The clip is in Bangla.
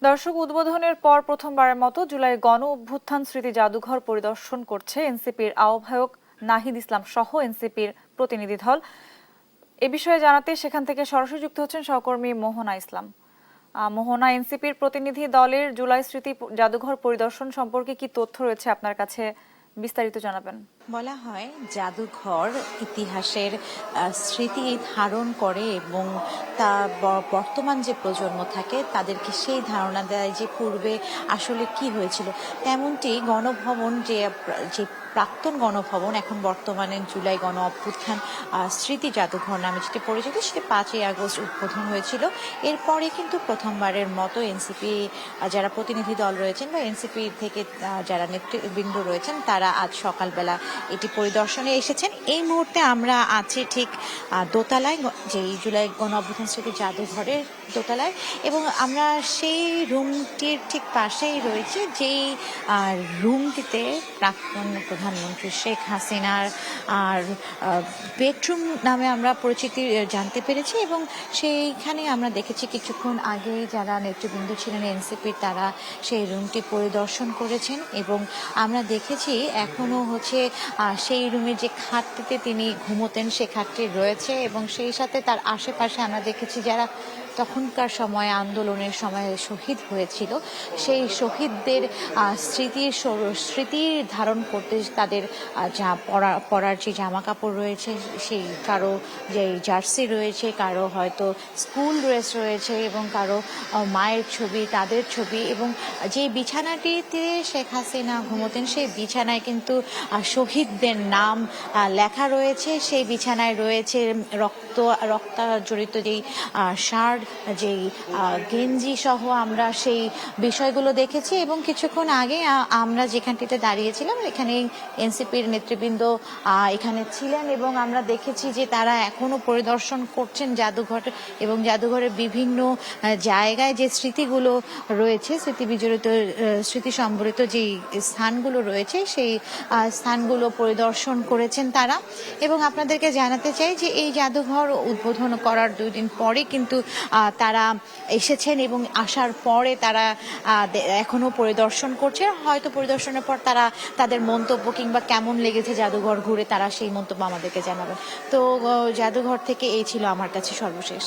দর্শক, উদ্বোধনের পর প্রথমবারের মতো জুলাই গণ অভ্যুত্থান স্মৃতি জাদুঘর পরিদর্শন করছে এনসিপির আহ্বায়ক নাহিদ ইসলাম সহ এনসিপির প্রতিনিধি দল। এ বিষয়ে জানাতে সেখান থেকে সরাসরি যুক্ত হচ্ছেন সহকর্মী মোহনা ইসলাম। মোহনা, এনসিপির প্রতিনিধি দলের জুলাই স্মৃতি জাদুঘর পরিদর্শন সম্পর্কে কি তথ্য রয়েছে আপনার কাছে, বিস্তারিত জানাবেন। বলা হয় জাদুঘর ইতিহাসের স্মৃতি ধারণ করে এবং তা বর্তমান যে প্রজন্ম থাকে তাদেরকে সেই ধারণা দেয় যে পূর্বে আসলে কি হয়েছিল। তেমনটি গণভবন যে প্রাক্তন গণভবন এখন বর্তমানে জুলাই গণ অভ্যুত্থান স্মৃতি জাদুঘর নামে যেটি পরিচিত, সেটি 5ই আগস্ট উদ্বোধন হয়েছিল। এরপরে কিন্তু প্রথমবারের মতো এনসিপি যারা প্রতিনিধি দল রয়েছেন বা এনসিপি থেকে যারা নেতৃবৃন্দ রয়েছেন তারা আজ সকালবেলা এটি পরিদর্শনে এসেছেন। এই মুহূর্তে আমরা আছি ঠিক দোতলায়, যে জুলাই গণ অভ্যুত্থান স্মৃতি জাদুঘরের দোতলায়, এবং আমরা সেই রুমটির ঠিক পাশেই রয়েছে যেই রুমটিতে প্রাক্তন প্রধানমন্ত্রী শেখ হাসিনার বেডরুম নামে আমরা পরিচিতি জানতে পেরেছি। এবং সেইখানে আমরা দেখেছি কিছুক্ষণ আগে যারা নেতৃবৃন্দ ছিলেন এনসিপির তারা সেই রুমটি পরিদর্শন করেছেন, এবং আমরা দেখেছি এখনো সেই রুমে যে খাটটিতে তিনি ঘুমোতেন সে খাটটি রয়েছে, এবং সেই সাথে তার আশেপাশে আমরা দেখেছি যারা তখনকার সময় আন্দোলনের সময় শহীদ হয়েছিল সেই শহীদদের স্মৃতি ধারণ করতে তাদের যা পরার যে জামা কাপড় রয়েছে, সেই কারো যে জার্সি রয়েছে, কারো হয়তো স্কুল ড্রেস রয়েছে, এবং কারো মায়ের ছবি, তাদের ছবি, এবং যে বিছানাটিতে শেখ হাসিনা ঘুমোতেন সেই বিছানায় কিন্তু শহীদদের নাম লেখা রয়েছে। সেই বিছানায় রয়েছে রক্তাজড়িত যেই শার্ট, যেই গেঞ্জি সহ আমরা সেই বিষয়গুলো দেখেছি। এবং কিছুক্ষণ আগে আমরা যেখানটিতে দাঁড়িয়েছিলাম এখানে এনসিপির নেতৃবৃন্দ এখানে ছিলেন, এবং আমরা দেখেছি যে তারা এখনো পরিদর্শন করছেন জাদুঘর, এবং জাদুঘরের বিভিন্ন জায়গায় যে স্মৃতিগুলো রয়েছে, স্মৃতি সম্বলিত যেই স্থানগুলো রয়েছে সেই স্থানগুলো পরিদর্শন করেছেন তারা। এবং আপনাদেরকে জানাতে চাই যে এই জাদুঘর উদ্বোধন করার 2 দিন পরে কিন্তু তারা এসেছেন, এবং আসার পরে তারা এখনো পরিদর্শন করছে। হয়তো পরিদর্শনের পর তারা তাদের মন্তব্য কিংবা কেমন লেগেছে জাদুঘর ঘুরে তারা সেই মন্তব্য আমাদেরকে জানাবেন। তো জাদুঘর থেকে এই ছিল আমার কাছে সর্বশেষ।